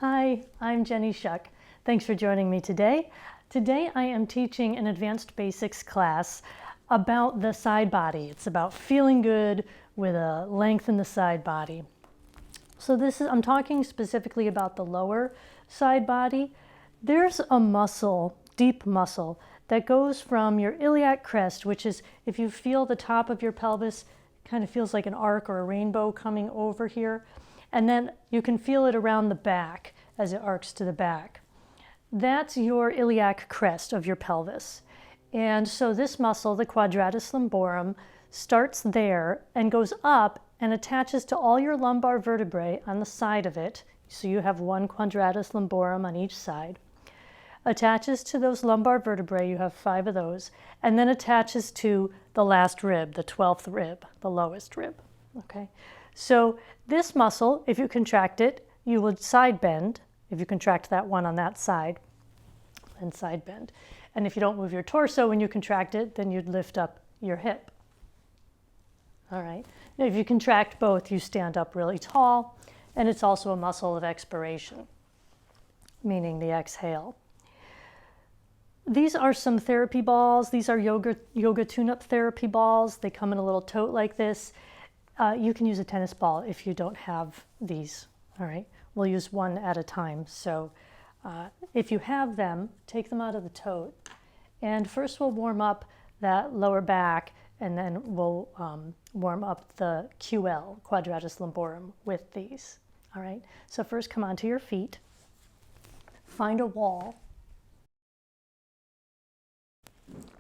Hi, I'm Jenny Schuck. Thanks for joining me today. Today I am teaching an advanced basics class about the side body. It's about feeling good with a length in the side body. So I'm talking specifically about the lower side body. There's a muscle, deep muscle, that goes from your iliac crest, which is, if you feel the top of your pelvis, kind of feels like an arc or a rainbow coming over here. And then you can feel it around the back as it arcs to the back. That's your iliac crest of your pelvis. And so this muscle, the quadratus lumborum, starts there and goes up and attaches to all your lumbar vertebrae on the side of it. So you have one quadratus lumborum on each side. Attaches to those lumbar vertebrae, you have 5 of those, and then attaches to the last rib, the 12th rib, the lowest rib. Okay? So this muscle, if you contract it, you would side bend. If you contract that one on that side, then side bend. And if you don't move your torso when you contract it, then you'd lift up your hip. All right. Now, if you contract both, you stand up really tall, and it's also a muscle of expiration, meaning the exhale. These are some therapy balls. These are yoga tune-up therapy balls. They come in a little tote like this. You can use a tennis ball if you don't have these, all right? We'll use one at a time. So if you have them, take them out of the tote. And first we'll warm up that lower back, and then we'll warm up the QL, quadratus lumborum, with these, all right? So first come onto your feet, find a wall.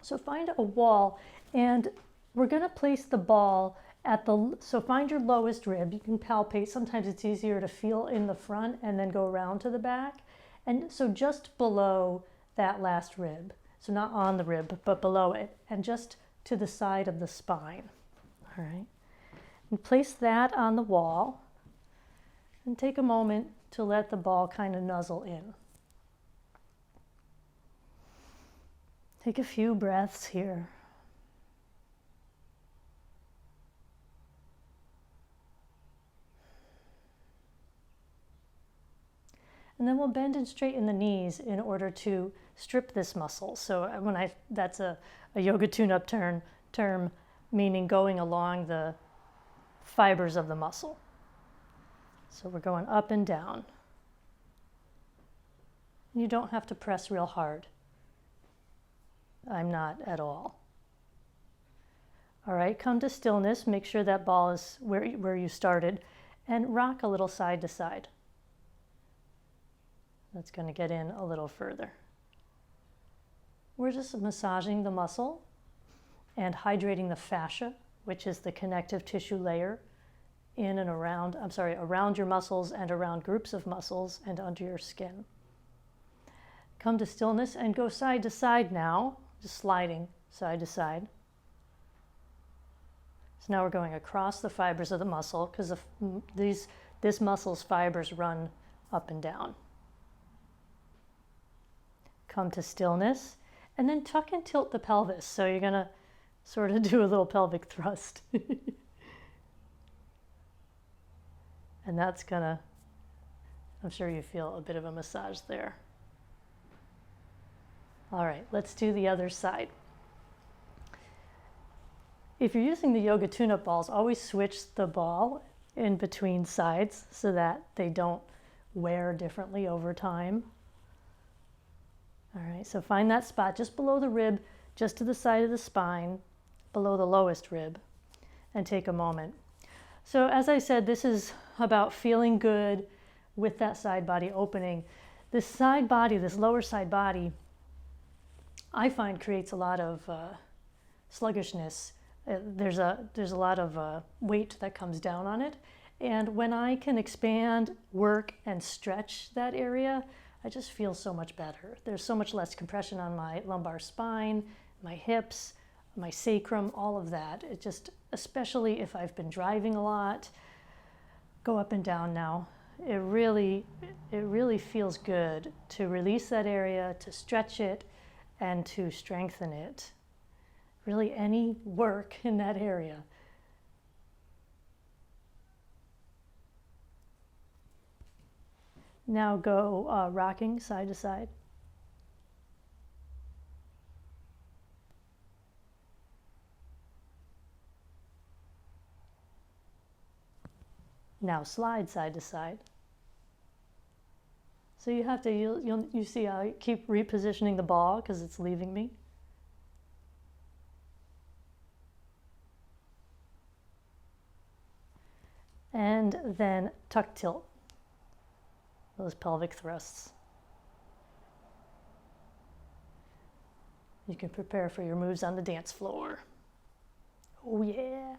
So find a wall, and we're gonna place the ball so find your lowest rib. You can palpate. Sometimes it's easier to feel in the front and then go around to the back. And so just below that last rib. So not on the rib, but below it, and just to the side of the spine. All right. And place that on the wall and take a moment to let the ball kind of nuzzle in. Take a few breaths here. And then we'll bend and straighten the knees in order to strip this muscle. So that's a yoga tune-up term, meaning going along the fibers of the muscle. So we're going up and down. You don't have to press real hard. I'm not at all. All right, come to stillness. Make sure that ball is where you started, and rock a little side to side. That's going to get in a little further. We're just massaging the muscle and hydrating the fascia, which is the connective tissue layer in and around, around your muscles and around groups of muscles and under your skin. Come to stillness and go side to side now, just sliding side to side. So now we're going across the fibers of the muscle, because this muscle's fibers run up and down. Come to stillness, and then tuck and tilt the pelvis. So you're going to sort of do a little pelvic thrust. And that's going to, I'm sure you feel a bit of a massage there. All right, let's do the other side. If you're using the yoga tune-up balls, always switch the ball in between sides so that they don't wear differently over time. All right, so find that spot just below the rib, just to the side of the spine, below the lowest rib, and take a moment. So as I said, this is about feeling good with that side body opening. This side body, this lower side body, I find creates a lot of sluggishness. There's a lot of weight that comes down on it. And when I can expand, work, and stretch that area, I just feel so much better. There's so much less compression on my lumbar spine, my hips, my sacrum, all of that. It just, especially if I've been driving a lot, go up and down now. It really feels good to release that area, to stretch it, and to strengthen it. Really any work in that area. Now go rocking side to side. Now slide side to side. So you have to, you see how I keep repositioning the ball because it's leaving me. And then tuck tilt, those pelvic thrusts. You can prepare for your moves on the dance floor. Oh yeah.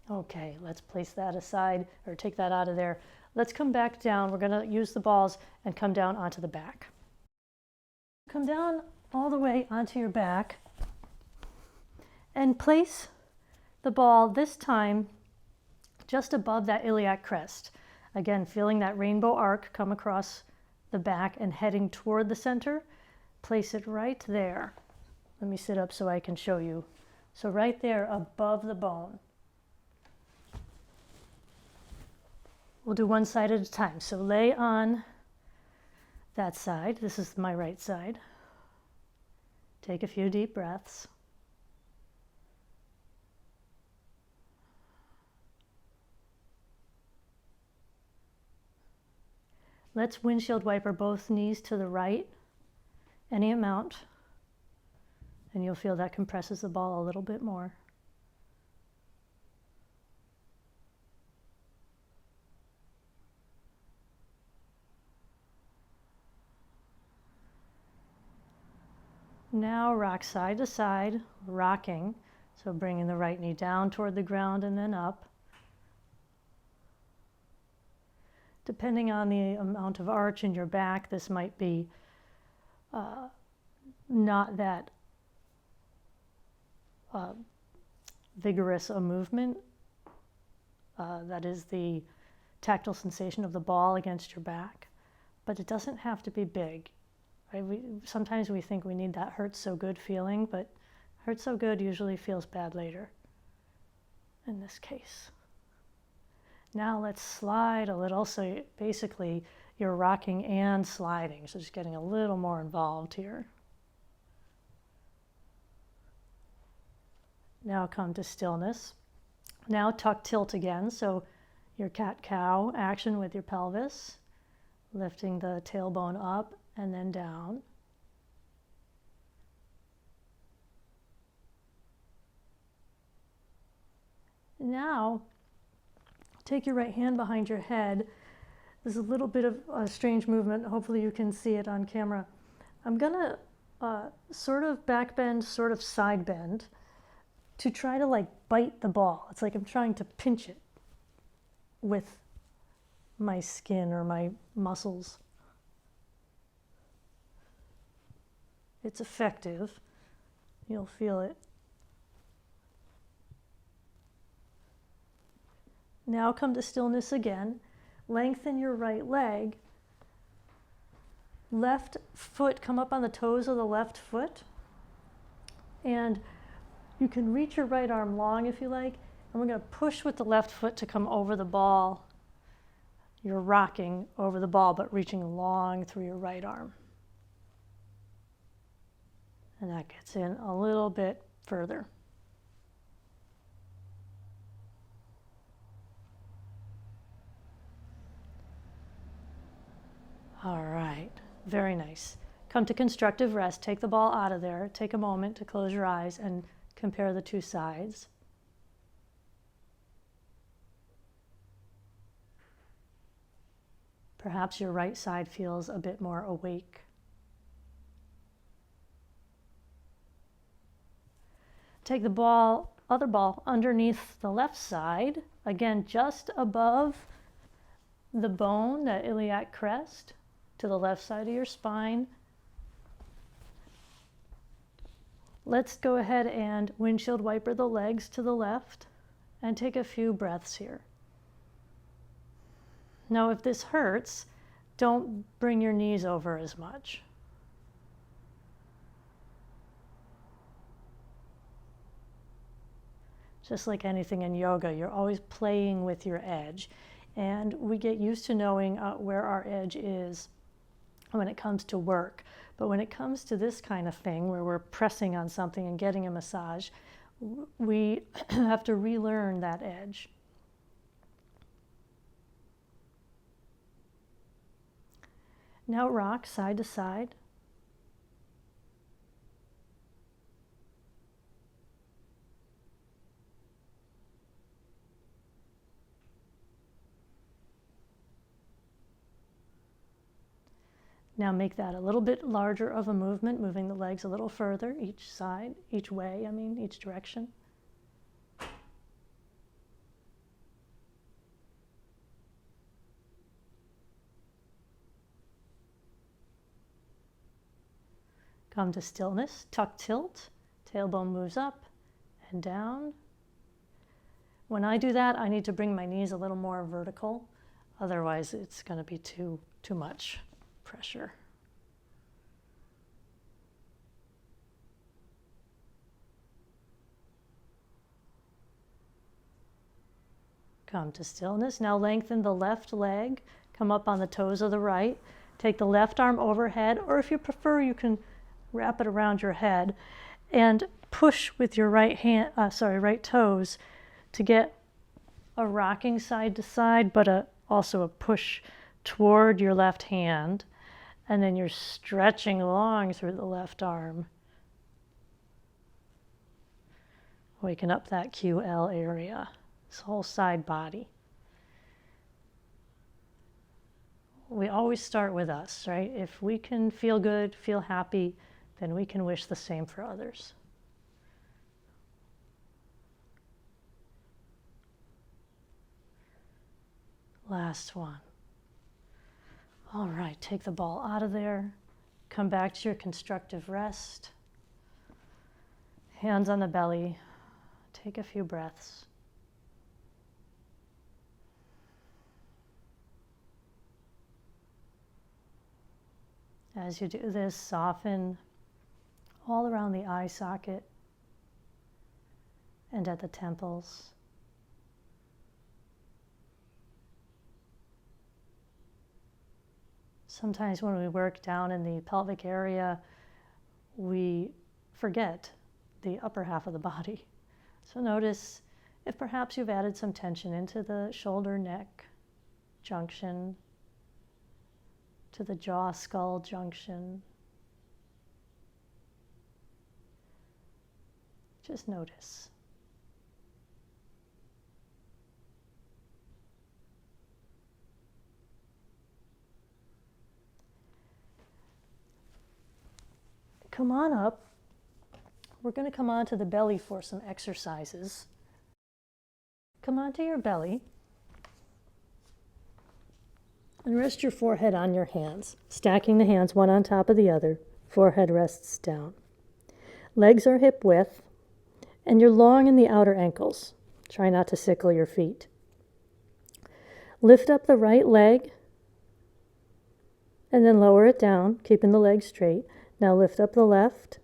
Okay, let's place that aside, or take that out of there. Let's come back down. We're gonna use the balls and come down onto the back. Come down all the way onto your back and place the ball this time just above that iliac crest. Again, feeling that rainbow arc come across the back and heading toward the center. Place it right there. Let me sit up so I can show you. So right there above the bone. We'll do one side at a time. So lay on that side. This is my right side. Take a few deep breaths. Let's windshield wiper both knees to the right, any amount, and you'll feel that compresses the ball a little bit more. Now rock side to side, rocking. So bringing the right knee down toward the ground and then up. Depending on the amount of arch in your back, this might be not that vigorous a movement. That is the tactile sensation of the ball against your back. But it doesn't have to be big. Right? Sometimes we think we need that hurts so good feeling, but hurts so good usually feels bad later in this case. Now let's slide a little. So basically you're rocking and sliding. So just getting a little more involved here. Now come to stillness. Now tuck tilt again. So your cat-cow action with your pelvis, lifting the tailbone up and then down. Now, take your right hand behind your head. There's a little bit of a strange movement. Hopefully you can see it on camera. I'm gonna sort of back bend, sort of side bend to try to like bite the ball. It's like I'm trying to pinch it with my skin or my muscles. It's effective. You'll feel it. Now come to stillness again. Lengthen your right leg. Left foot, come up on the toes of the left foot. And you can reach your right arm long if you like. And we're going to push with the left foot to come over the ball. You're rocking over the ball, but reaching long through your right arm. And that gets in a little bit further. All right, very nice. Come to constructive rest. Take the ball out of there. Take a moment to close your eyes and compare the two sides. Perhaps your right side feels a bit more awake. Take the ball, other ball, underneath the left side, again, just above the bone, that iliac crest, to the left side of your spine. Let's go ahead and windshield wiper the legs to the left and take a few breaths here. Now, if this hurts, don't bring your knees over as much. Just like anything in yoga, you're always playing with your edge. And we get used to knowing where our edge is when it comes to work. But when it comes to this kind of thing where we're pressing on something and getting a massage, we have to relearn that edge. Now rock side to side. Now make that a little bit larger of a movement, moving the legs a little further each side, each way, each direction. Come to stillness, tuck tilt, tailbone moves up and down. When I do that, I need to bring my knees a little more vertical, otherwise it's going to be too much pressure. Come to stillness. Now lengthen the left leg, come up on the toes of the right, take the left arm overhead, or if you prefer, you can wrap it around your head and push with your right toes to get a rocking side to side, but also a push toward your left hand. And then you're stretching long through the left arm. Waking up that QL area, this whole side body. We always start with us, right? If we can feel good, feel happy, then we can wish the same for others. Last one. All right, take the ball out of there. Come back to your constructive rest. Hands on the belly. Take a few breaths. As you do this, soften all around the eye socket and at the temples. Sometimes when we work down in the pelvic area, we forget the upper half of the body. So notice if perhaps you've added some tension into the shoulder-neck junction, to the jaw-skull junction. Just notice. Come on up. We're going to come onto the belly for some exercises. Come onto your belly and rest your forehead on your hands, stacking the hands one on top of the other. Forehead rests down. Legs are hip width, and you're long in the outer ankles. Try not to sickle your feet. Lift up the right leg and then lower it down, keeping the leg straight. Now lift up the left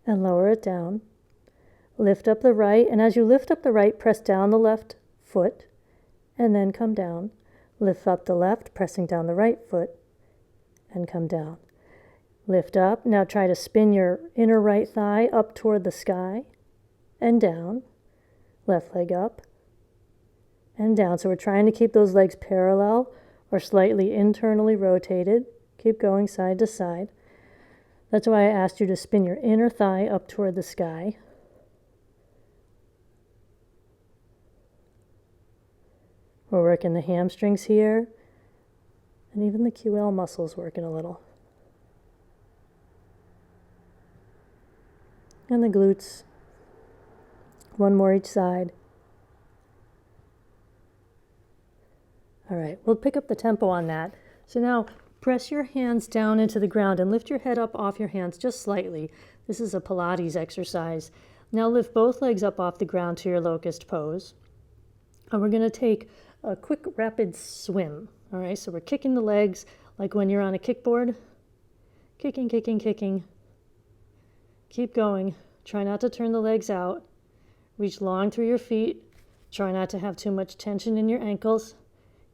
and lower it down. Lift up the right, and as you lift up the right, press down the left foot and then come down. Lift up the left, pressing down the right foot and come down. Lift up. Now try to spin your inner right thigh up toward the sky and down. Left leg up and down. So we're trying to keep those legs parallel or slightly internally rotated. Keep going side to side. That's why I asked you to spin your inner thigh up toward the sky. We're working the hamstrings here, and even the QL muscles working a little. And the glutes. One more each side. All right, we'll pick up the tempo on that. So now press your hands down into the ground and lift your head up off your hands just slightly. This is a Pilates exercise. Now lift both legs up off the ground to your locust pose. And we're going to take a quick rapid swim. All right, so we're kicking the legs like when you're on a kickboard. Kicking, kicking, kicking. Keep going. Try not to turn the legs out. Reach long through your feet. Try not to have too much tension in your ankles.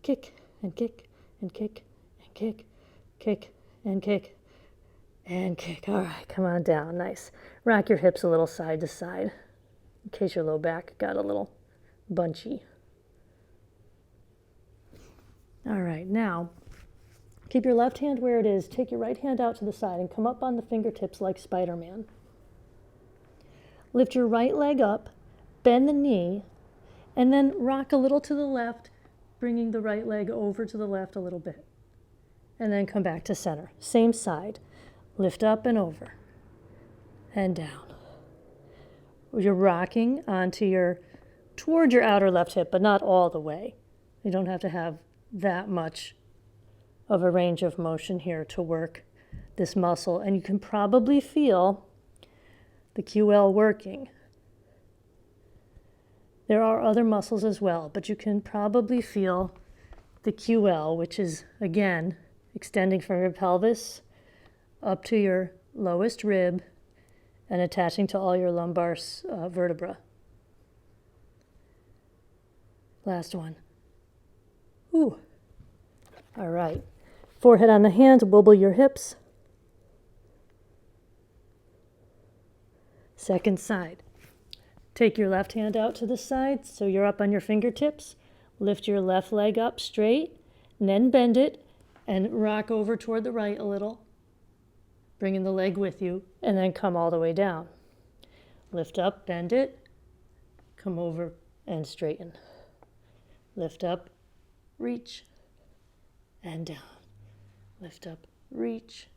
kick and kick and kick and kick, kick and kick and kick. All right, come on down. Nice. Rock your hips a little side to side in case your low back got a little bunchy. All right, now keep your left hand where it is. Take your right hand out to the side and come up on the fingertips like Spider-Man. Lift your right leg up, bend the knee, and then rock a little to the left, bringing the right leg over to the left a little bit. And then come back to center. Same side. Lift up and over and down. You're rocking toward your outer left hip, but not all the way. You don't have to have that much of a range of motion here to work this muscle. And you can probably feel the QL working. There are other muscles as well, but you can probably feel the QL, which is, again, extending from your pelvis up to your lowest rib and attaching to all your lumbar vertebra. Last one. Ooh. All right. Forehead on the hands, wobble your hips. Second side. Take your left hand out to the side so you're up on your fingertips. Lift your left leg up straight, and then bend it and rock over toward the right a little, bringing the leg with you, and then come all the way down. Lift up, bend it, come over and straighten. Lift up, reach, and down. Lift up, reach,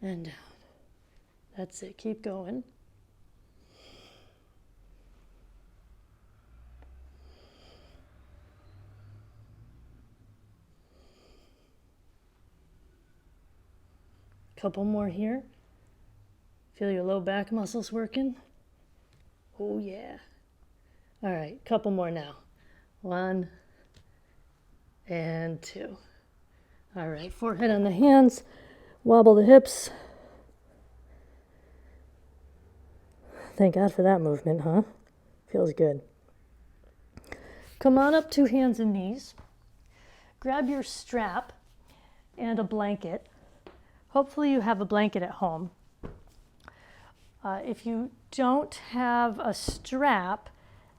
and down. That's it. Keep going. Couple more here. Feel your low back muscles working? Oh yeah. All right, couple more now. 1 and 2. All right, forehead on the hands, wobble the hips. Thank God for that movement, huh? Feels good. Come on up, 2 hands and knees. Grab your strap and a blanket. Hopefully you have a blanket at home. If you don't have a strap,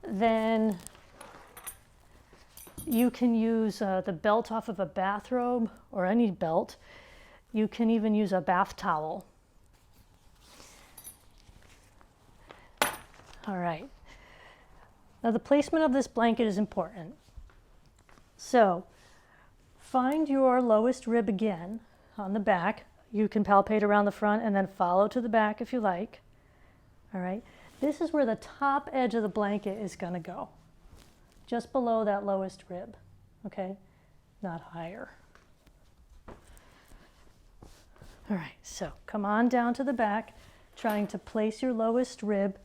then you can use the belt off of a bathrobe or any belt. You can even use a bath towel. All right. Now the placement of this blanket is important. So find your lowest rib again on the back. You can palpate around the front and then follow to the back if you like. All right. This is where the top edge of the blanket is going to go. Just below that lowest rib. Okay? Not higher. All right. So come on down to the back, trying to place your lowest rib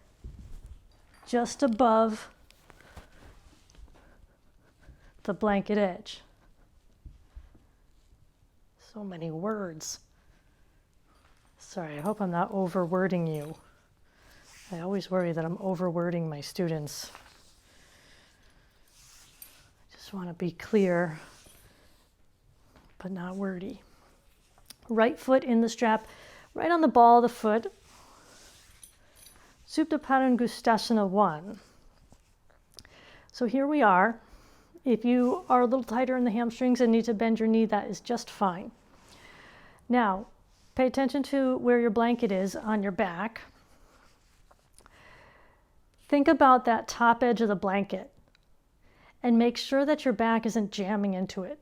just above the blanket edge. So many words. Sorry, I hope I'm not over-wording you. I always worry that I'm over-wording my students. I just want to be clear, but not wordy. Right foot in the strap, right on the ball of the foot. Supta Padangustasana 1. So here we are. If you are a little tighter in the hamstrings and need to bend your knee, that is just fine. Now, pay attention to where your blanket is on your back. Think about that top edge of the blanket and make sure that your back isn't jamming into it.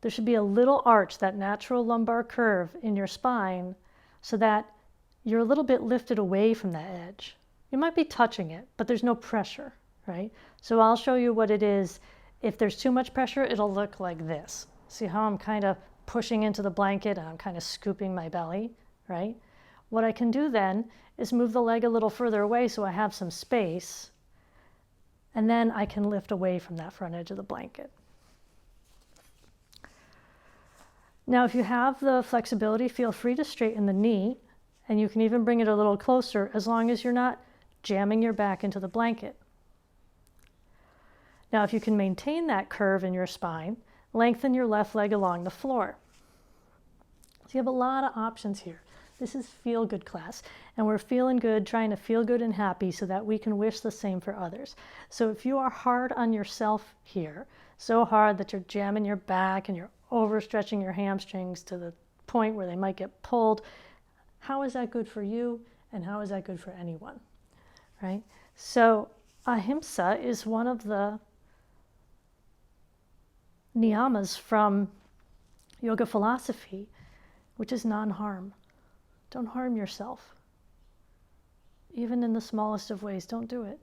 There should be a little arch, that natural lumbar curve in your spine, so that you're a little bit lifted away from that edge. You might be touching it, but there's no pressure, right? So I'll show you what it is. If there's too much pressure, it'll look like this. See how I'm kind of pushing into the blanket and I'm kind of scooping my belly, right? What I can do then is move the leg a little further away so I have some space, and then I can lift away from that front edge of the blanket. Now, if you have the flexibility, feel free to straighten the knee, and you can even bring it a little closer as long as you're not jamming your back into the blanket. Now, if you can maintain that curve in your spine, lengthen your left leg along the floor. So you have a lot of options here. This is feel good class, and we're feeling good, trying to feel good and happy so that we can wish the same for others. So if you are hard on yourself here, so hard that you're jamming your back and you're overstretching your hamstrings to the point where they might get pulled, how is that good for you, and how is that good for anyone, right? So ahimsa is one of the niyamas from yoga philosophy, which is non-harm. Don't harm yourself. Even in the smallest of ways, don't do it.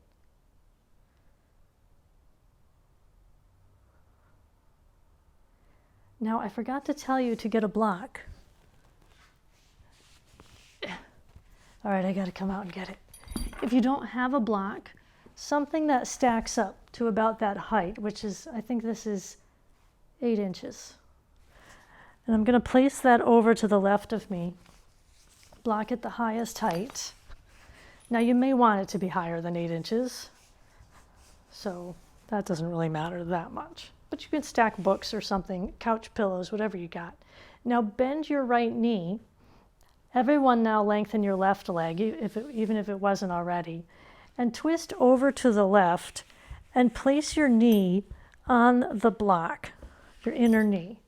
Now, I forgot to tell you to get a block. All right, I got to come out and get it. If you don't have a block, something that stacks up to about that height, which is, I think this is 8 inches. And I'm going to place that over to the left of me. Block at the highest height. Now you may want it to be higher than 8 inches, so that doesn't really matter that much. But you can stack books or something, couch pillows, whatever you got. Now bend your right knee. Everyone now lengthen your left leg, even if it wasn't already, and twist over to the left and place your knee on the block, your inner knee.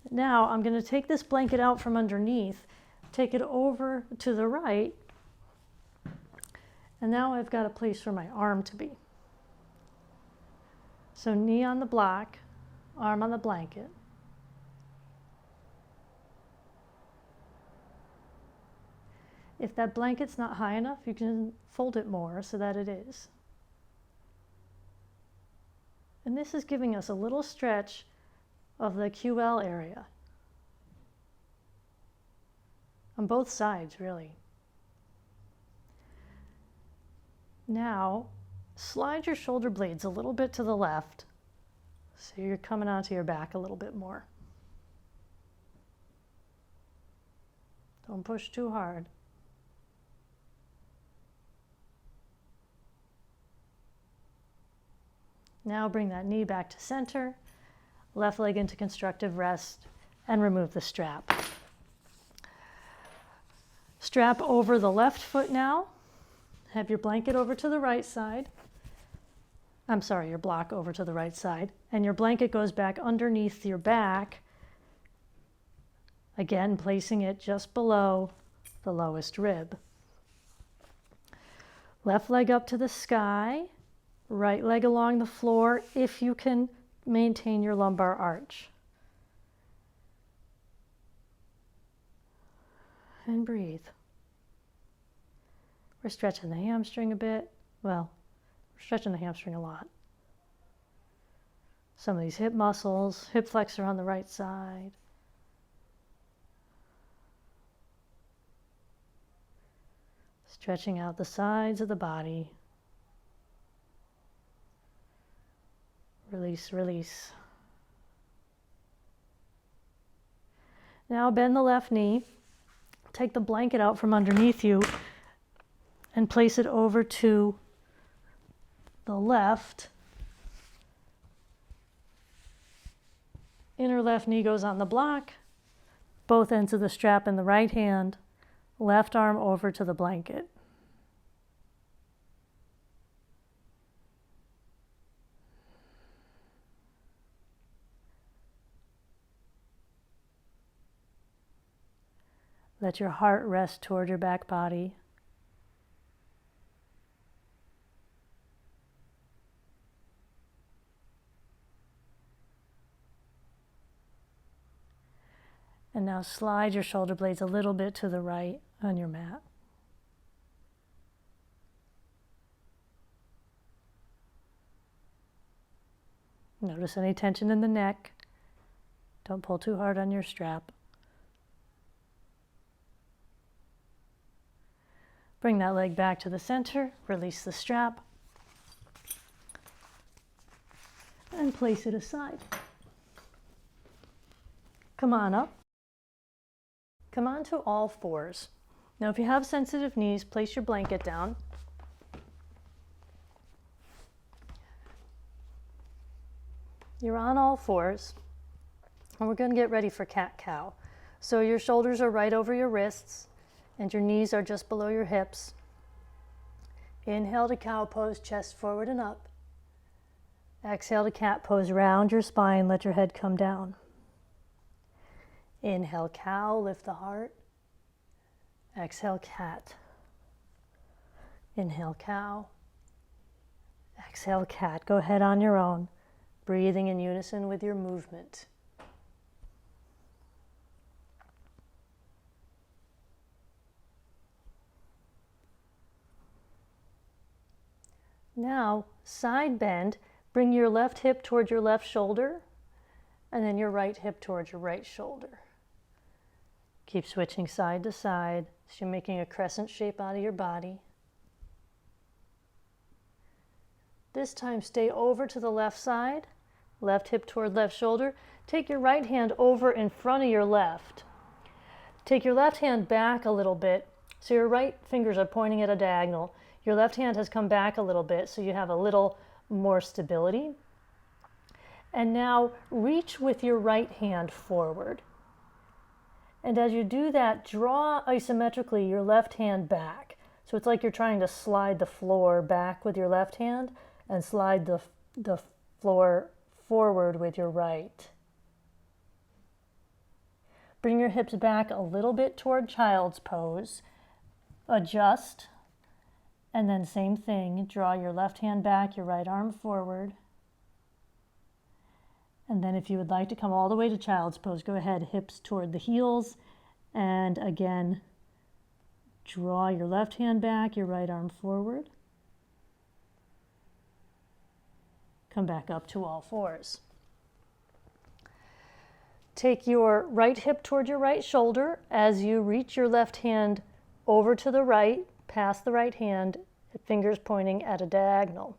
Now I'm going to take this blanket out from underneath, take it over to the right, and now I've got a place for my arm to be. So knee on the block, arm on the blanket. If that blanket's not high enough, you can fold it more so that it is. And this is giving us a little stretch of the QL area. On both sides, really. Now, slide your shoulder blades a little bit to the left, so you're coming onto your back a little bit more. Don't push too hard. Now bring that knee back to center, left leg into constructive rest, and remove the strap. Strap over the left foot now. Have your blanket over to the right side. I'm sorry, your block over to the right side. And your blanket goes back underneath your back. Again, placing it just below the lowest rib. Left leg up to the sky. Right leg along the floor if you can maintain your lumbar arch. And breathe. We're stretching the hamstring a bit. Well, we're stretching the hamstring a lot. Some of these hip muscles, hip flexor on the right side. Stretching out the sides of the body. Release, release. Now bend the left knee. Take the blanket out from underneath you and place it over to the left. Inner left knee goes on the block. Both ends of the strap in the right hand. Left arm over to the blanket. Let your heart rest toward your back body. And now slide your shoulder blades a little bit to the right on your mat. Notice any tension in the neck. Don't pull too hard on your strap. Bring that leg back to the center, release the strap, and place it aside. Come on up. Come on to all fours. Now if you have sensitive knees, place your blanket down. You're on all fours, and we're going to get ready for cat-cow. So your shoulders are right over your wrists, and your knees are just below your hips. Inhale to cow pose, chest forward and up. Exhale to cat pose, round your spine, let your head come down. Inhale, cow, lift the heart. Exhale, cat. Inhale, cow. Exhale, cat. Go ahead on your own, breathing in unison with your movement. Now, side bend. Bring your left hip towards your left shoulder, and then your right hip towards your right shoulder. Keep switching side to side, so you're making a crescent shape out of your body. This time, stay over to the left side, left hip toward left shoulder. Take your right hand over in front of your left. Take your left hand back a little bit, so your right fingers are pointing at a diagonal. Your left hand has come back a little bit, so you have a little more stability. And now reach with your right hand forward. And as you do that, draw isometrically your left hand back. So it's like you're trying to slide the floor back with your left hand and slide the floor forward with your right. Bring your hips back a little bit toward child's pose. Adjust. And then same thing, draw your left hand back, your right arm forward. And then if you would like to come all the way to child's pose, go ahead, hips toward the heels. And again, draw your left hand back, your right arm forward. Come back up to all fours. Take your right hip toward your right shoulder as you reach your left hand over to the right, past the right hand, fingers pointing at a diagonal.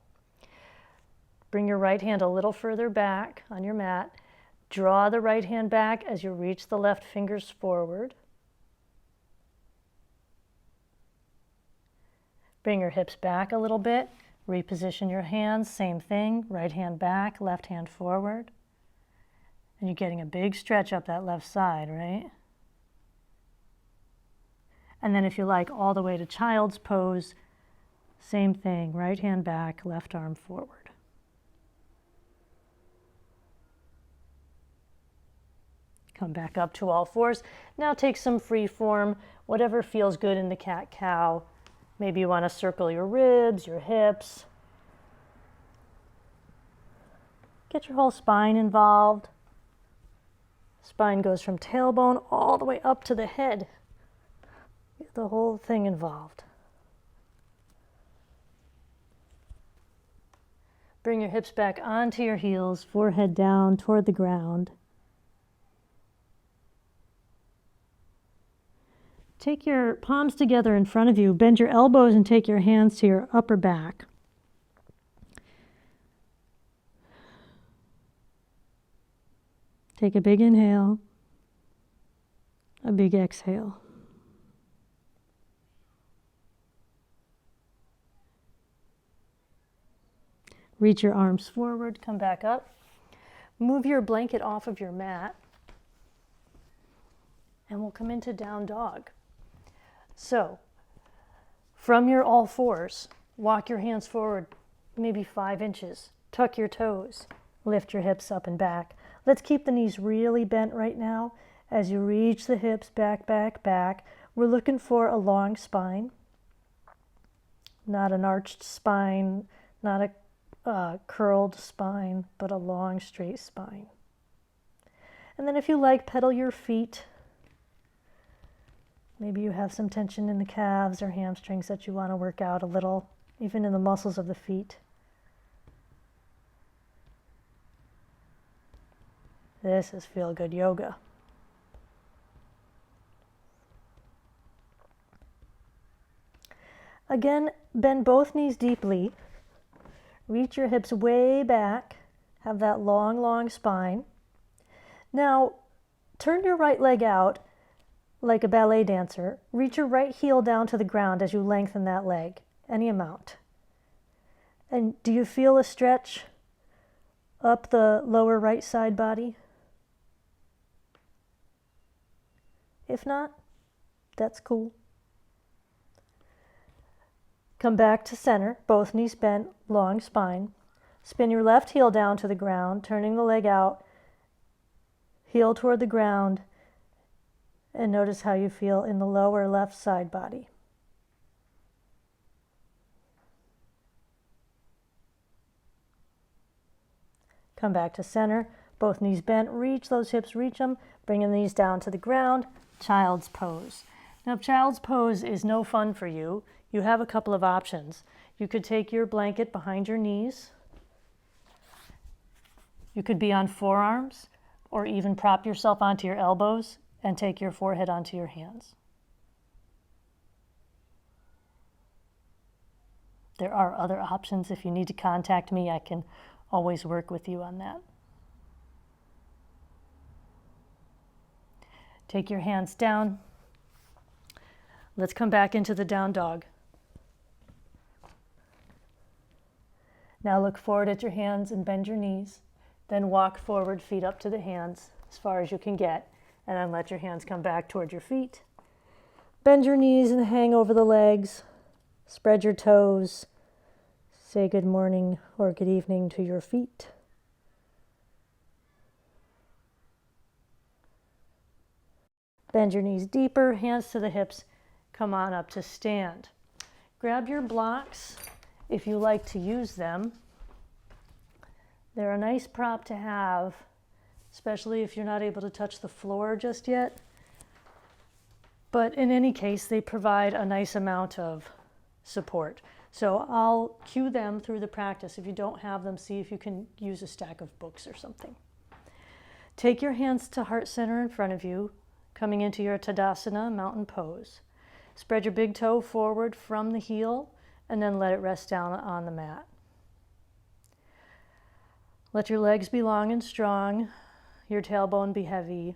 Bring your right hand a little further back on your mat. Draw the right hand back as you reach the left fingers forward. Bring your hips back a little bit. Reposition your hands, same thing. Right hand back, left hand forward. And you're getting a big stretch up that left side, right? And then if you like, all the way to child's pose, same thing, right hand back, left arm forward. Come back up to all fours. Now take some free form, whatever feels good in the cat-cow. Maybe you want to circle your ribs, your hips. Get your whole spine involved. Spine goes from tailbone all the way up to the head. Get the whole thing involved. Bring your hips back onto your heels, forehead down toward the ground. Take your palms together in front of you. Bend your elbows and take your hands to your upper back. Take a big inhale, a big exhale. Reach your arms forward, come back up. Move your blanket off of your mat. And we'll come into down dog. So, from your all fours, walk your hands forward maybe 5 inches. Tuck your toes. Lift your hips up and back. Let's keep the knees really bent right now. As you reach the hips back, back, back, we're looking for a long spine. Not an arched spine, not a curled spine, but a long, straight spine. And then if you like, pedal your feet. Maybe you have some tension in the calves or hamstrings that you want to work out a little, even in the muscles of the feet. This is feel-good yoga. Again, bend both knees deeply. Reach your hips way back. Have that long, long spine. Now, turn your right leg out like a ballet dancer. Reach your right heel down to the ground as you lengthen that leg, any amount. And do you feel a stretch up the lower right side body? If not, that's cool. Come back to center, both knees bent, long spine. Spin your left heel down to the ground, turning the leg out, heel toward the ground, and notice how you feel in the lower left side body. Come back to center, both knees bent, reach those hips, reach them, bring the knees down to the ground, child's pose. Now, if child's pose is no fun for you, you have a couple of options. You could take your blanket behind your knees. You could be on forearms, or even prop yourself onto your elbows and take your forehead onto your hands. There are other options. If you need to contact me, I can always work with you on that. Take your hands down. Let's come back into the down dog. Now look forward at your hands and bend your knees. Then walk forward, feet up to the hands as far as you can get, and then let your hands come back toward your feet. Bend your knees and hang over the legs. Spread your toes. Say good morning or good evening to your feet. Bend your knees deeper, hands to the hips. Come on up to stand. Grab your blocks if you like to use them. They're a nice prop to have, especially if you're not able to touch the floor just yet. But in any case, they provide a nice amount of support. So I'll cue them through the practice. If you don't have them, see if you can use a stack of books or something. Take your hands to heart center in front of you, coming into your Tadasana mountain pose. Spread your big toe forward from the heel and then let it rest down on the mat. Let your legs be long and strong, your tailbone be heavy,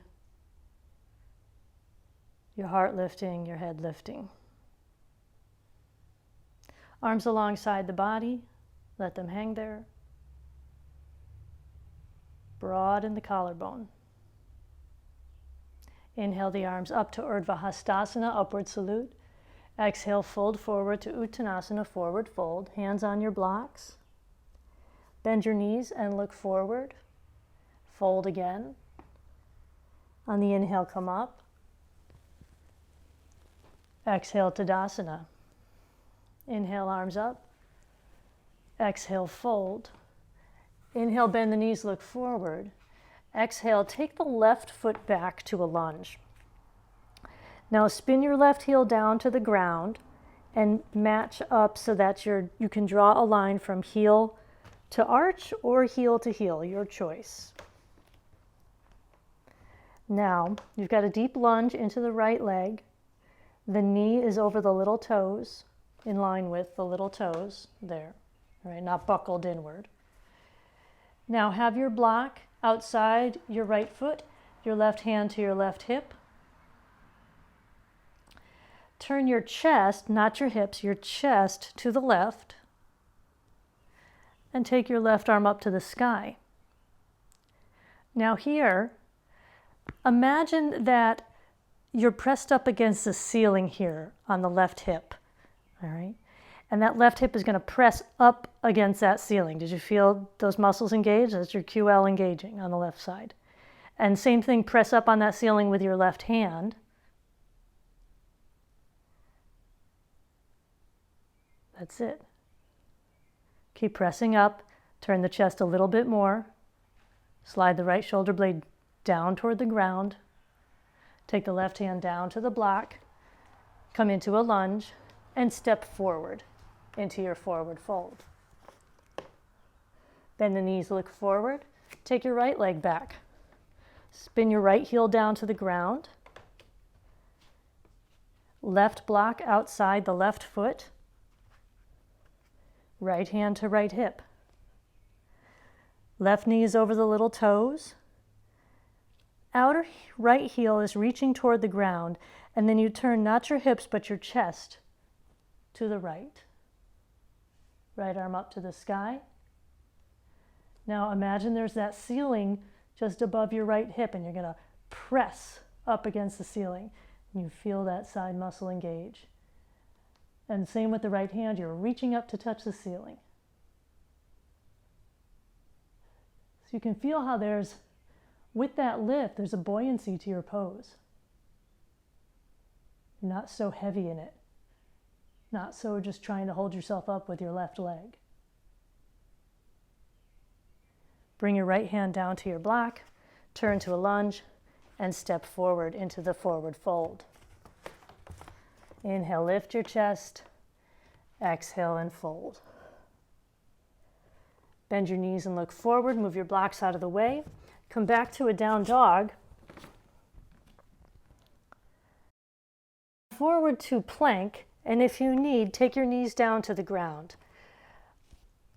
your heart lifting, your head lifting. Arms alongside the body, let them hang there. Broaden the collarbone. Inhale the arms up to Urdhva Hastasana, upward salute. Exhale, fold forward to Uttanasana, forward fold. Hands on your blocks. Bend your knees and look forward. Fold again. On the inhale, come up. Exhale, Tadasana. Inhale, arms up. Exhale, fold. Inhale, bend the knees, look forward. Exhale, take the left foot back to a lunge. Now spin your left heel down to the ground and match up so that you can draw a line from heel to arch or heel to heel, your choice. Now, you've got a deep lunge into the right leg. The knee is over the little toes, in line with the little toes there, all right, not buckled inward. Now have your block outside your right foot, your left hand to your left hip. Turn your chest, not your hips, your chest to the left, and take your left arm up to the sky. Now here, imagine that you're pressed up against the ceiling here on the left hip, all right? And that left hip is going to press up against that ceiling. Did you feel those muscles engaged? That's your QL engaging on the left side. And same thing, press up on that ceiling with your left hand. That's it. Keep pressing up. Turn the chest a little bit more. Slide the right shoulder blade down toward the ground. Take the left hand down to the block. Come into a lunge and step forward into your forward fold. Bend the knees, look forward. Take your right leg back. Spin your right heel down to the ground. Left block outside the left foot. Right hand to right hip. Left knee is over the little toes. Outer right heel is reaching toward the ground, and then you turn not your hips but your chest to the right. Right arm up to the sky. Now imagine there's that ceiling just above your right hip, and you're going to press up against the ceiling. And you feel that side muscle engage. And same with the right hand, you're reaching up to touch the ceiling. So you can feel how with that lift, there's a buoyancy to your pose. You're not so heavy in it. Not so just trying to hold yourself up with your left leg. Bring your right hand down to your block, turn to a lunge, and step forward into the forward fold. Inhale, lift your chest. Exhale and fold. Bend your knees and look forward. Move your blocks out of the way. Come back to a down dog. Forward to plank, and if you need, take your knees down to the ground.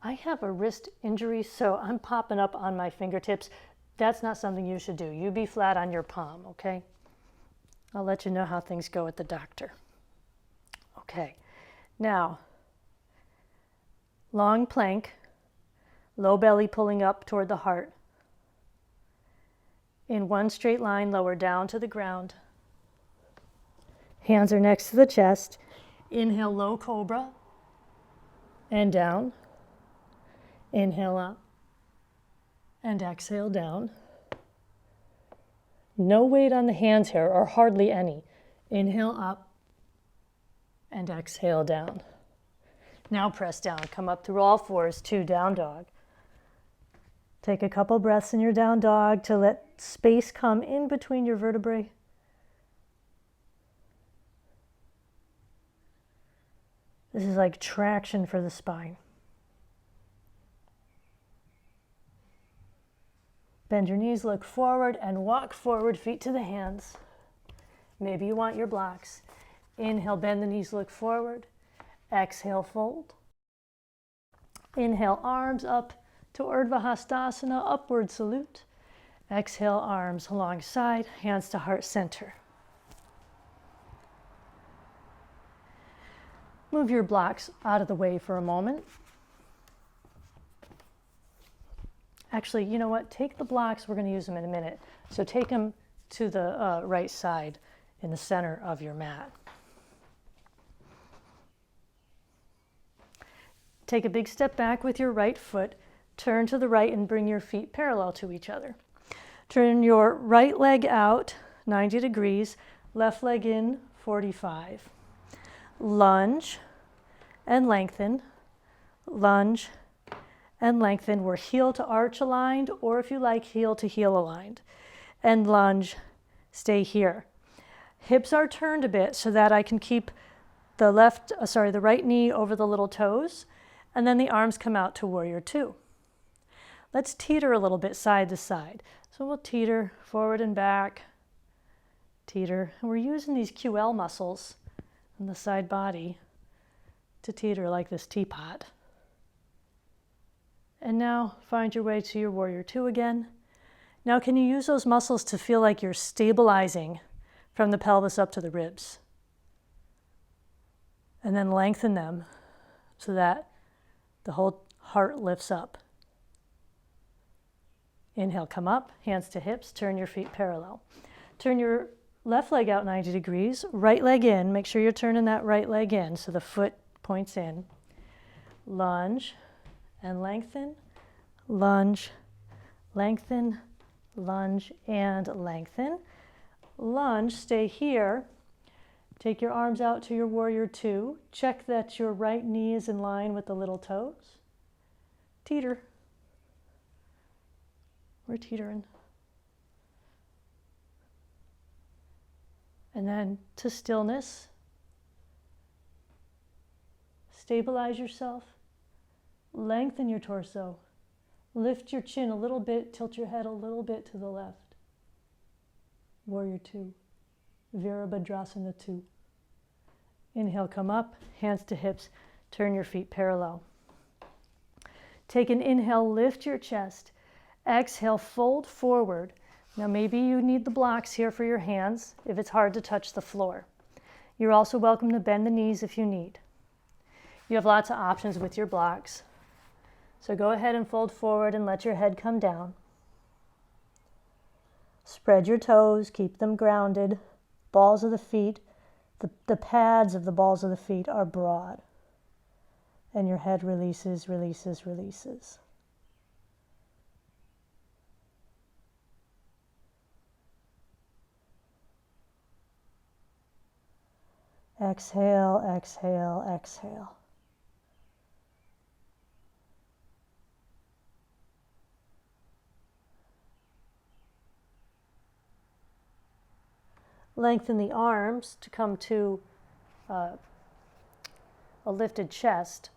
I have a wrist injury, so I'm popping up on my fingertips. That's not something you should do. You be flat on your palm, okay? I'll let you know how things go with the doctor. Okay, now, long plank, low belly pulling up toward the heart. In one straight line, lower down to the ground. Hands are next to the chest. Inhale, low cobra, and down. Inhale up, and exhale down. No weight on the hands here, or hardly any. Inhale up, and exhale down. Now press down, come up through all fours to down dog. Take a couple breaths in your down dog to let space come in between your vertebrae. This is like traction for the spine. Bend your knees, look forward, and walk forward, feet to the hands. Maybe you want your blocks. Inhale, bend the knees, look forward. Exhale, fold. Inhale, arms up to Urdhva Hastasana, upward salute. Exhale, arms alongside, hands to heart center. Move your blocks out of the way for a moment. Actually, you know what? Take the blocks, we're going to use them in a minute. So take them to the right side in the center of your mat. Take a big step back with your right foot. Turn to the right and bring your feet parallel to each other. Turn your right leg out 90 degrees, left leg in 45. Lunge and lengthen. Lunge and lengthen. We're heel to arch aligned, or if you like, heel to heel aligned. And lunge, stay here. Hips are turned a bit so that I can keep the right knee over the little toes, and then the arms come out to warrior two. Let's teeter a little bit side to side. So we'll teeter forward and back, teeter. And we're using these QL muscles in the side body to teeter like this teapot. And now find your way to your warrior two again. Now can you use those muscles to feel like you're stabilizing from the pelvis up to the ribs? And then lengthen them so that the whole heart lifts up. Inhale, come up, hands to hips, turn your feet parallel. Turn your left leg out 90 degrees, right leg in. Make sure you're turning that right leg in so the foot points in. Lunge and lengthen, lunge, lengthen, lunge, and lengthen. Lunge, stay here. Take your arms out to your warrior two. Check that your right knee is in line with the little toes. Teeter. We're teetering. And then to stillness. Stabilize yourself. Lengthen your torso. Lift your chin a little bit, tilt your head a little bit to the left. Warrior two. Virabhadrasana 2. Inhale, come up, hands to hips, turn your feet parallel. Take an inhale, lift your chest. Exhale, fold forward. Now maybe you need the blocks here for your hands if it's hard to touch the floor. You're also welcome to bend the knees if you need. You have lots of options with your blocks. So go ahead and fold forward and let your head come down. Spread your toes, keep them grounded. Balls of the feet, the pads of the balls of the feet are broad. And your head releases, releases, releases. Exhale, exhale, exhale. Lengthen the arms to come to a lifted chest.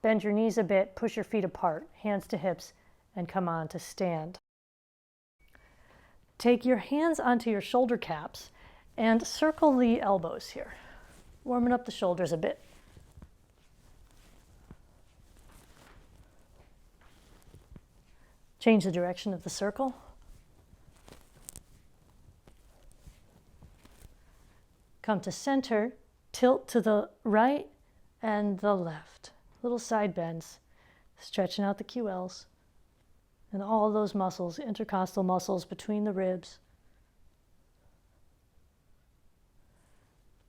Bend your knees a bit, push your feet apart, hands to hips, and come on to stand. Take your hands onto your shoulder caps and circle the elbows here, warming up the shoulders a bit. Change the direction of the circle. Come to center, tilt to the right and the left. Little side bends, stretching out the QLs and all those muscles, intercostal muscles between the ribs.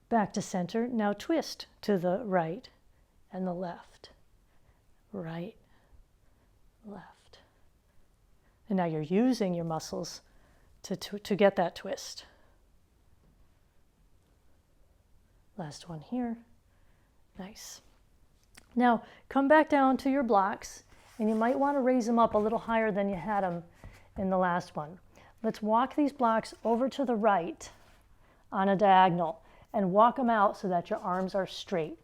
Back to center. Now twist to the right and the left. Right, left. And now you're using your muscles to get that twist. Last one here. Nice. Now come back down to your blocks, and you might want to raise them up a little higher than you had them in the last one. Let's walk these blocks over to the right on a diagonal and walk them out so that your arms are straight.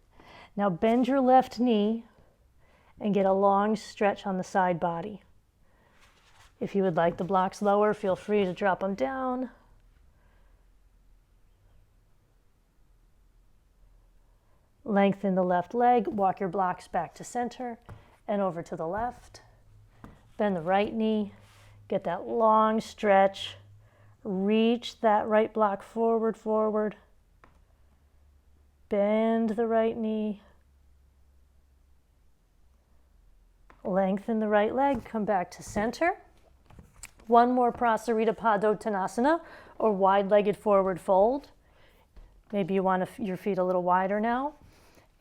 Now bend your left knee and get a long stretch on the side body. If you would like the blocks lower, feel free to drop them down. Lengthen the left leg, walk your blocks back to center and over to the left. Bend the right knee, get that long stretch. Reach that right block forward, forward. Bend the right knee. Lengthen the right leg, come back to center. One more Prasarita Padottanasana, or wide-legged forward fold. Maybe you want your feet a little wider now.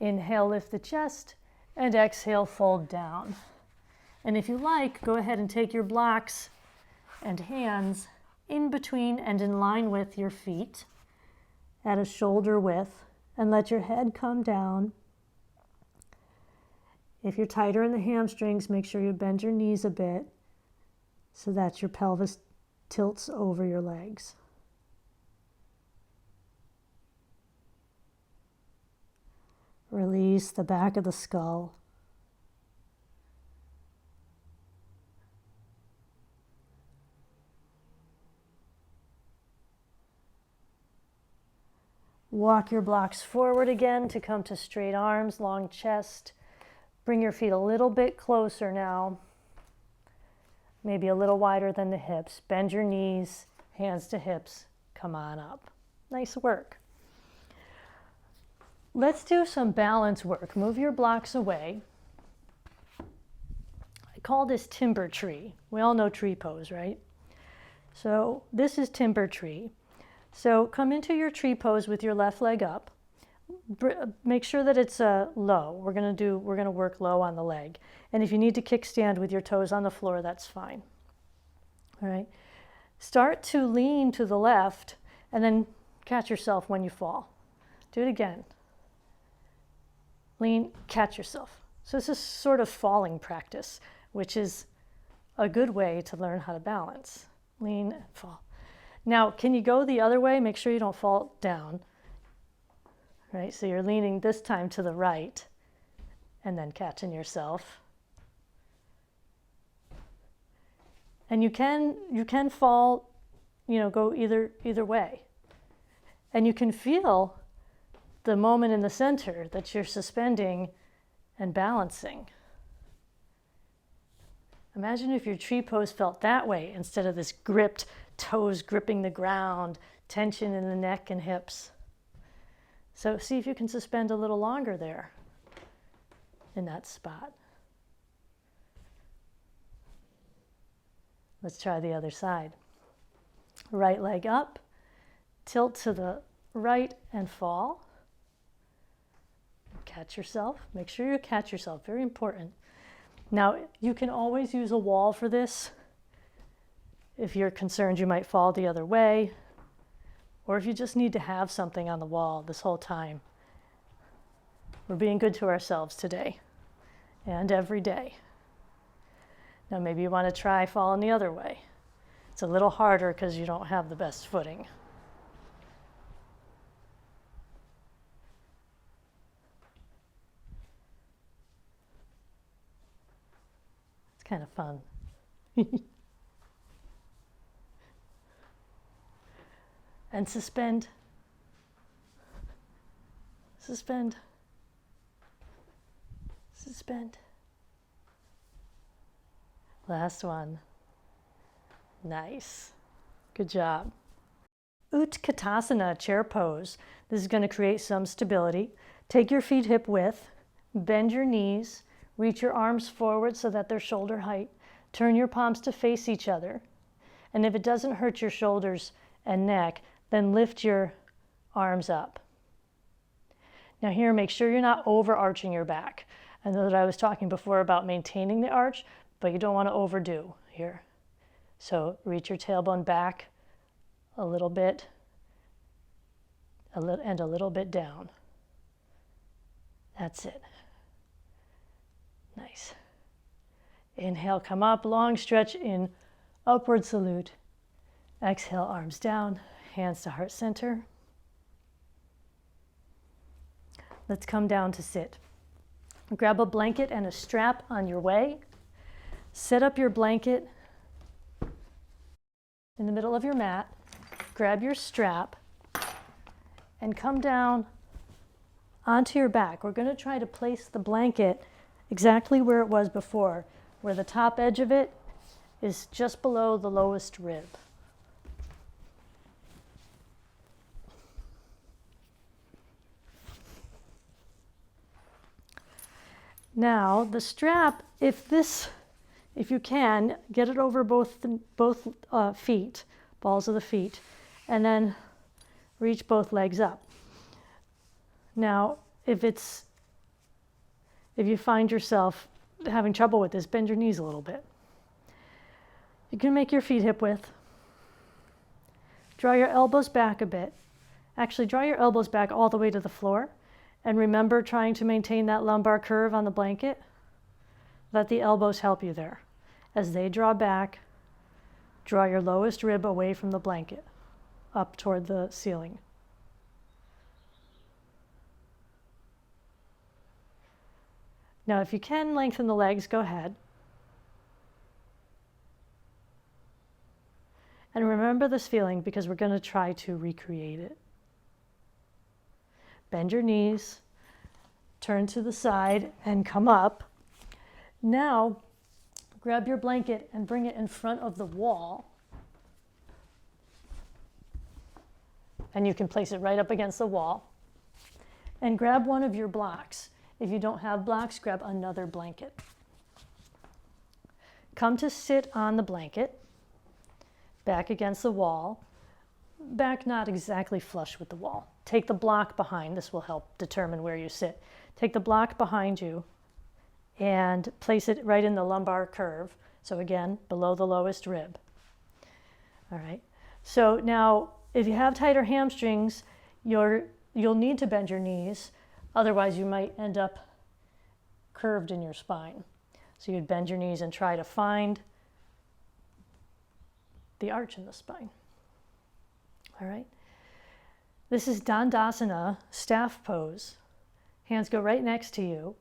Inhale, lift the chest, and exhale, fold down. And if you like, go ahead and take your blocks and hands in between and in line with your feet at a shoulder width, and let your head come down. If you're tighter in the hamstrings, make sure you bend your knees a bit so that your pelvis tilts over your legs. Release the back of the skull. Walk your blocks forward again to come to straight arms, long chest. Bring your feet a little bit closer now. Maybe a little wider than the hips. Bend your knees, hands to hips. Come on up. Nice work. Let's do some balance work. Move your blocks away. I call this timber tree. We all know tree pose, right? So this is timber tree. So come into your tree pose with your left leg up. Make sure that it's low. We're gonna work low on the leg. And if you need to kickstand with your toes on the floor, that's fine. All right. Start to lean to the left and then catch yourself when you fall. Do it again. Lean, catch yourself. So this is sort of falling practice, which is a good way to learn how to balance. Lean, fall. Now, can you go the other way? Make sure you don't fall down. Right, so you're leaning this time to the right and then catching yourself. And you can fall, go either way. And you can feel the moment in the center that you're suspending and balancing. Imagine if your tree pose felt that way instead of this gripped toes gripping the ground, tension in the neck and hips. So see if you can suspend a little longer there in that spot. Let's try the other side. Right leg up, tilt to the right and fall. Catch yourself. Make sure you catch yourself. Very important. Now, you can always use a wall for this if you're concerned you might fall the other way, or if you just need to have something on the wall this whole time. We're being good to ourselves today and every day. Now, maybe you want to try falling the other way. It's a little harder because you don't have the best footing. It's kind of fun. And suspend. Suspend. Suspend. Last one. Nice. Good job. Utkatasana, chair pose. This is going to create some stability. Take your feet hip width, bend your knees, reach your arms forward so that they're shoulder height. Turn your palms to face each other. And if it doesn't hurt your shoulders and neck, then lift your arms up. Now here, make sure you're not overarching your back. I know that I was talking before about maintaining the arch, but you don't want to overdo here. So reach your tailbone back a little bit, and a little bit down. That's it. Nice. Inhale, come up, long stretch in upward salute. Exhale, arms down, hands to heart center. Let's come down to sit. Grab a blanket and a strap on your way. Set up your blanket in the middle of your mat. Grab your strap and come down onto your back. We're going to try to place the blanket exactly where it was before, where the top edge of it is just below the lowest rib. Now, the strap, if you can, get it over both feet, balls of the feet, and then reach both legs up. Now, if you find yourself having trouble with this, bend your knees a little bit. You can make your feet hip width. Draw your elbows back a bit. Actually, draw your elbows back all the way to the floor. And remember trying to maintain that lumbar curve on the blanket. Let the elbows help you there. As they draw back, draw your lowest rib away from the blanket, up toward the ceiling. Now, if you can lengthen the legs, go ahead. And remember this feeling because we're going to try to recreate it. Bend your knees, turn to the side, and come up. Now, grab your blanket and bring it in front of the wall. And you can place it right up against the wall. And grab one of your blocks. If you don't have blocks, grab another blanket. Come to sit on the blanket, back against the wall. Back not exactly flush with the wall. Take the block behind. This will help determine where you sit. Take the block behind you and place it right in the lumbar curve. So again, below the lowest rib. All right. So now, if you have tighter hamstrings, you'll need to bend your knees. Otherwise, you might end up curved in your spine. So you'd bend your knees and try to find the arch in the spine. All right. This is Dandasana, staff pose. Hands go right next to you.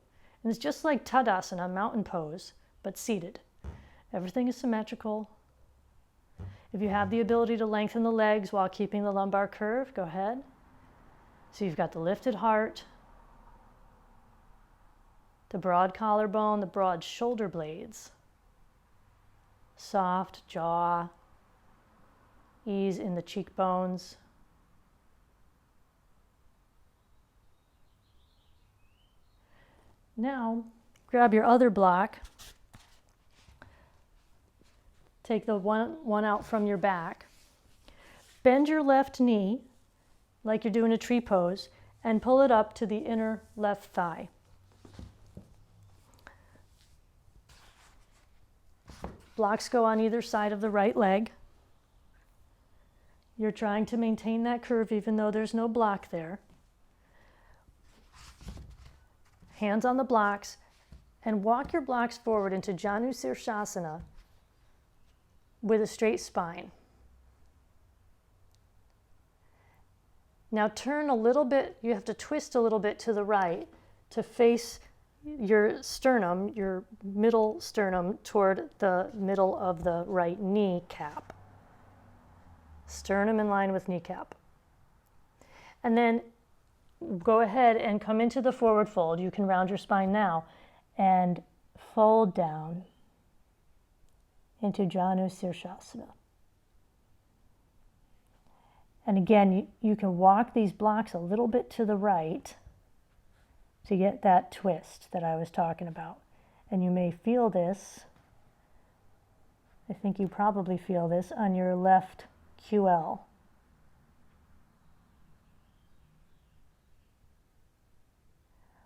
And it's just like Tadasana, mountain pose, but seated. Everything is symmetrical. If you have the ability to lengthen the legs while keeping the lumbar curve, go ahead. So you've got the lifted heart, the broad collarbone, the broad shoulder blades, soft jaw, ease in the cheekbones. Now, grab your other block Take the one out from your back. Bend your left knee like you're doing a tree pose and pull it up to the inner left thigh. Blocks go on either side of the right leg. You're trying to maintain that curve even though there's no block there. Hands on the blocks and walk your blocks forward into Janu Sirsasana with a straight spine. Now turn a little bit, you have to twist a little bit to the right to face your sternum, your middle sternum, toward the middle of the right kneecap. Sternum in line with kneecap. And then go ahead and come into the forward fold. You can round your spine now and fold down into Janu Sirsasana. And again, you can walk these blocks a little bit to the right to get that twist that I was talking about. And you may feel this, I think you probably feel this on your left QL.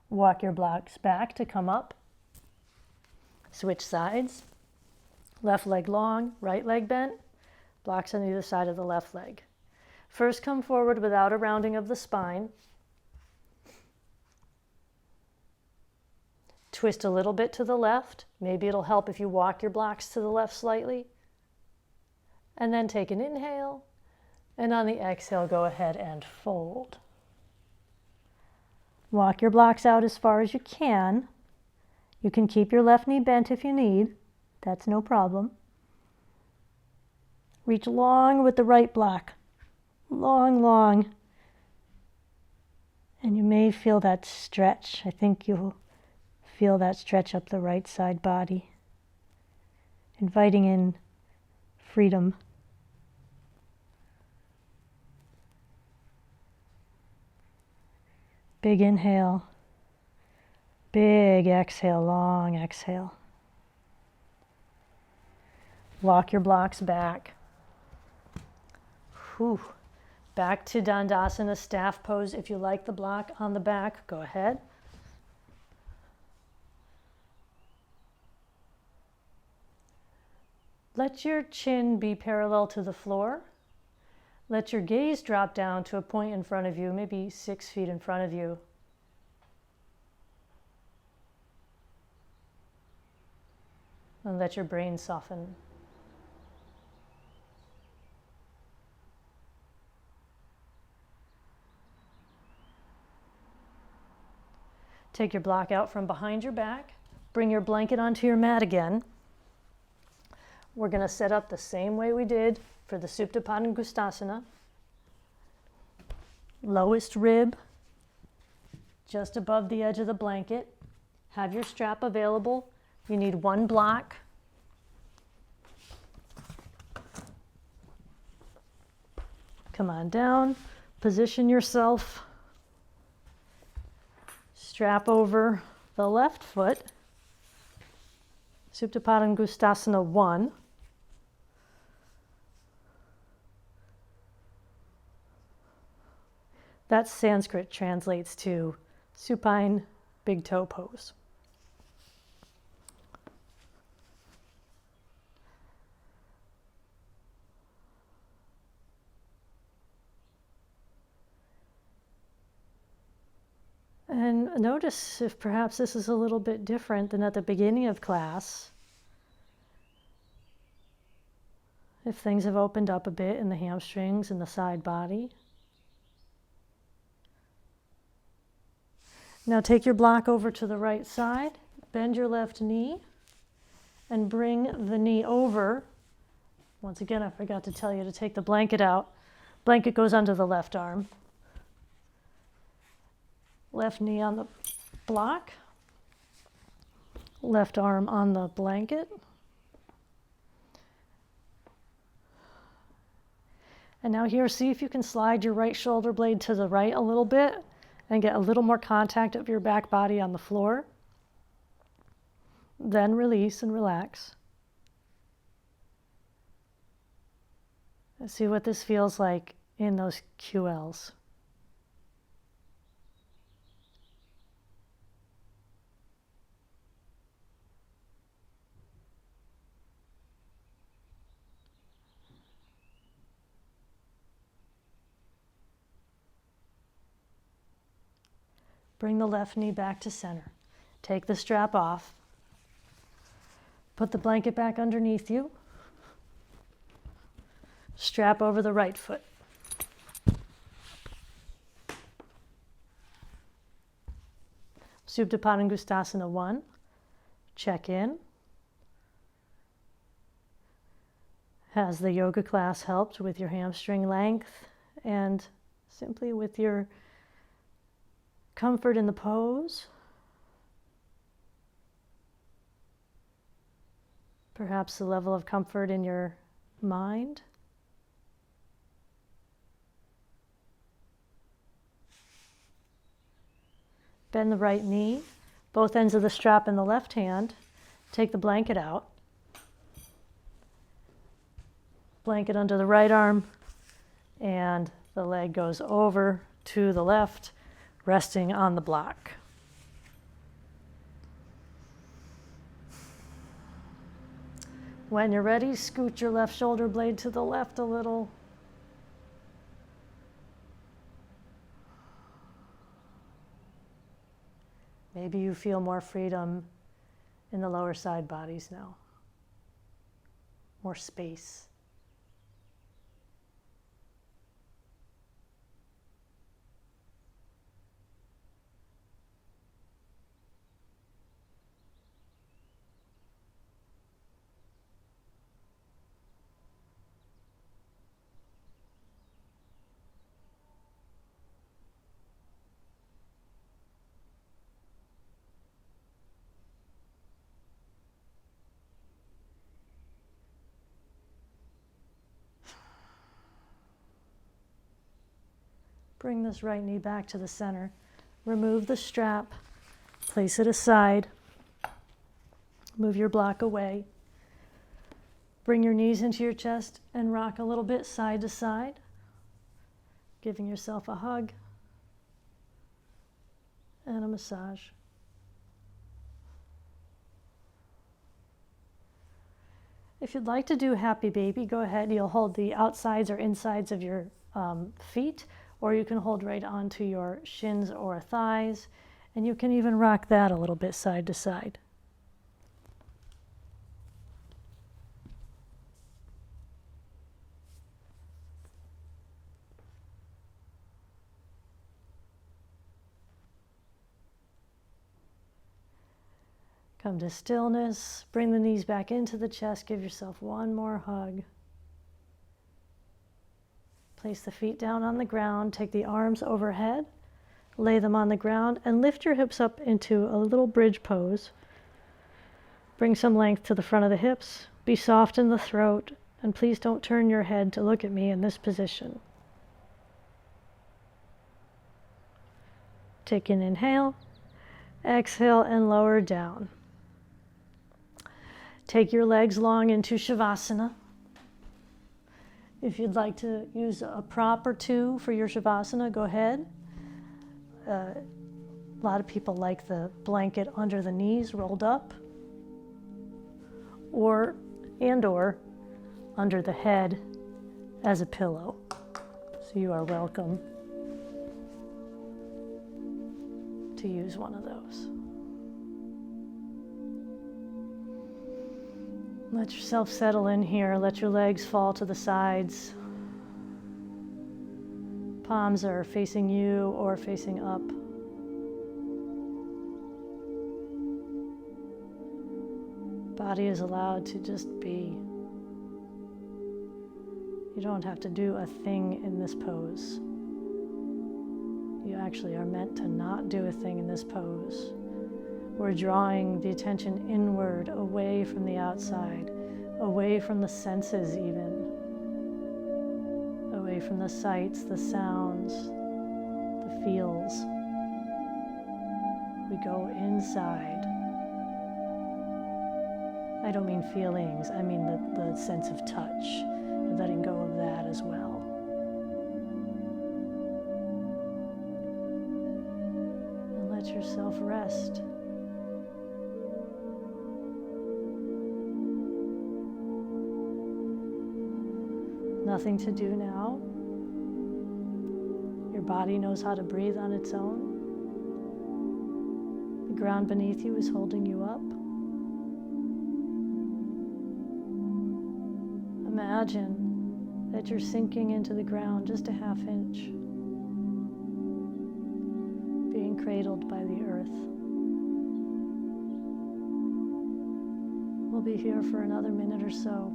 Walk your blocks back to come up. Switch sides. Left leg long, right leg bent. Blocks on either side of the left leg. First, come forward without a rounding of the spine. Twist a little bit to the left. Maybe it'll help if you walk your blocks to the left slightly. And then take an inhale. And on the exhale, go ahead and fold. Walk your blocks out as far as you can. You can keep your left knee bent if you need. That's no problem. Reach long with the right block. Long, long. And you may feel that stretch. I think you'll feel that stretch up the right side body. Inviting in freedom. Big inhale. Big exhale, long exhale. Walk your blocks back. Whew. Back to Dandasana, staff pose. If you like the block on the back, go ahead. Let your chin be parallel to the floor. Let your gaze drop down to a point in front of you, maybe 6 feet in front of you. And let your brain soften. Take your block out from behind your back. Bring your blanket onto your mat again. We're going to set up the same way we did for the Supta Padangusthasana. Lowest rib just above the edge of the blanket. Have your strap available. You need one block. Come on down. Position yourself. Strap over the left foot. Supta Padangusthasana 1. That Sanskrit translates to supine big toe pose. And notice if perhaps this is a little bit different than at the beginning of class. If things have opened up a bit in the hamstrings and the side body. Now take your block over to the right side, bend your left knee, and bring the knee over. Once again, I forgot to tell you to take the blanket out. Blanket goes under the left arm. Left knee on the block, left arm on the blanket. And now here, see if you can slide your right shoulder blade to the right a little bit and get a little more contact of your back body on the floor. Then release and relax. Let's see what this feels like in those QLs. Bring the left knee back to center. Take the strap off. Put the blanket back underneath you. Strap over the right foot. Supta Padangusthasana 1. Check in. Has the yoga class helped with your hamstring length and simply with your comfort in the pose? Perhaps the level of comfort in your mind? Bend the right knee, both ends of the strap in the left hand. Take the blanket out. Blanket under the right arm, and the leg goes over to the left, resting on the block. When you're ready, scoot your left shoulder blade to the left a little. Maybe you feel more freedom in the lower side bodies now. More space. Bring this right knee back to the center. Remove the strap. Place it aside. Move your block away. Bring your knees into your chest and rock a little bit side to side, giving yourself a hug and a massage. If you'd like to do Happy Baby, go ahead. You'll hold the outsides or insides of your feet, or you can hold right onto your shins or thighs, and you can even rock that a little bit side to side. Come to stillness, bring the knees back into the chest, give yourself one more hug. Place the feet down on the ground, take the arms overhead, lay them on the ground, and lift your hips up into a little bridge pose. Bring some length to the front of the hips, be soft in the throat, and please don't turn your head to look at me in this position. Take an inhale, exhale, and lower down. Take your legs long into Shavasana. If you'd like to use a prop or two for your Shavasana, go ahead. A lot of people like the blanket under the knees rolled up, or under the head as a pillow. So you are welcome to use one of those. Let yourself settle in here. Let your legs fall to the sides. Palms are facing you or facing up. Body is allowed to just be. You don't have to do a thing in this pose. You actually are meant to not do a thing in this pose. We're drawing the attention inward, away from the outside, away from the senses even, away from the sights, the sounds, the feels. We go inside. I don't mean feelings, I mean the sense of touch. You're letting go of that as well. And let yourself rest. Nothing to do now. Your body knows how to breathe on its own. The ground beneath you is holding you up. Imagine that you're sinking into the ground just a ½ inch, being cradled by the earth. We'll be here for another minute or so.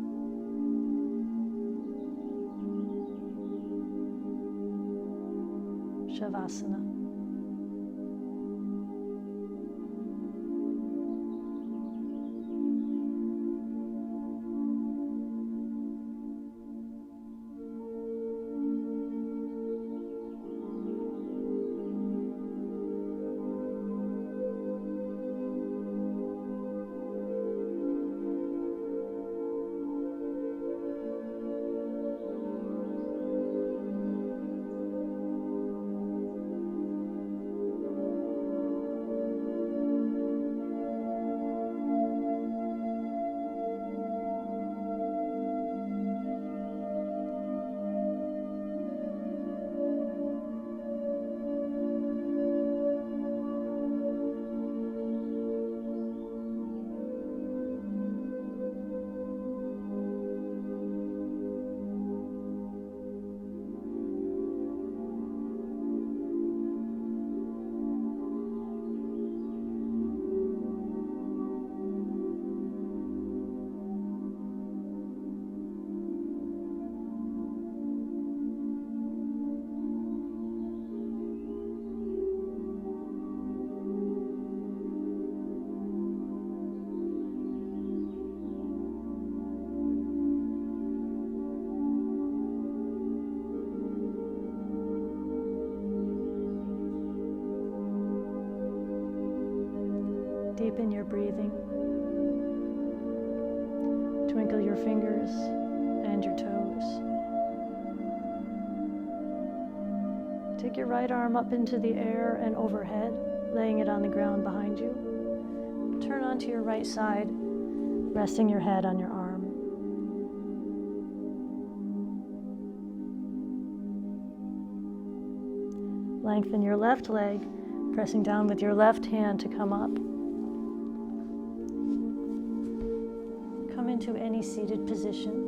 Shavasana. Deepen your breathing. Twinkle your fingers and your toes. Take your right arm up into the air and overhead, laying it on the ground behind you. Turn onto your right side, resting your head on your arm. Lengthen your left leg, pressing down with your left hand to come up. Come into any seated position.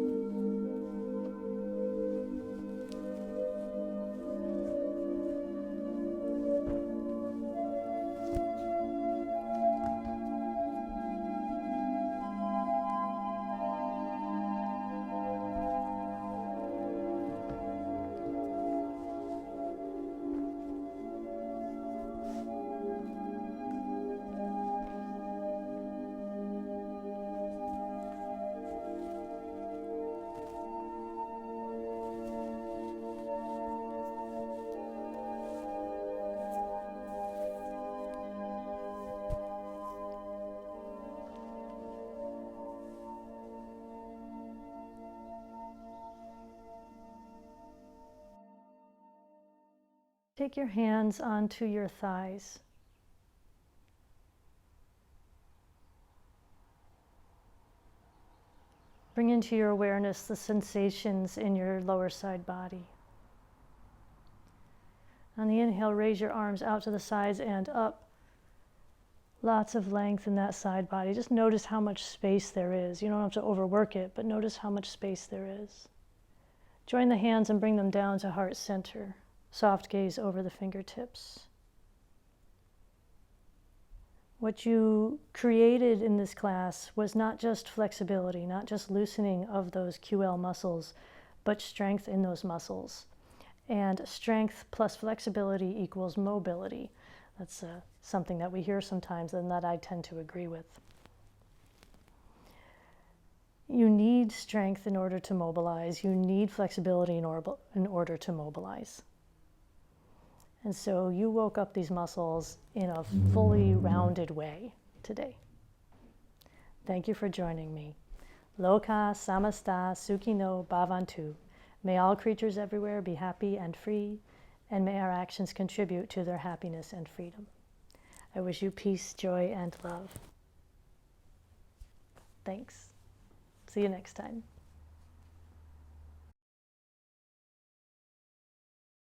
Take your hands onto your thighs. Bring into your awareness the sensations in your lower side body. On the inhale, raise your arms out to the sides and up. Lots of length in that side body. Just notice how much space there is. You don't have to overwork it, but notice how much space there is. Join the hands and bring them down to heart center. Soft gaze over the fingertips. What you created in this class was not just flexibility, not just loosening of those QL muscles, but strength in those muscles. And strength plus flexibility equals mobility. That's something that we hear sometimes and that I tend to agree with. You need strength in order to mobilize. You need flexibility in order to mobilize. And so you woke up these muscles in a fully rounded way today. Thank you for joining me. Loka samasta sukhino bhavantu. May all creatures everywhere be happy and free, and may our actions contribute to their happiness and freedom. I wish you peace, joy, and love. Thanks. See you next time.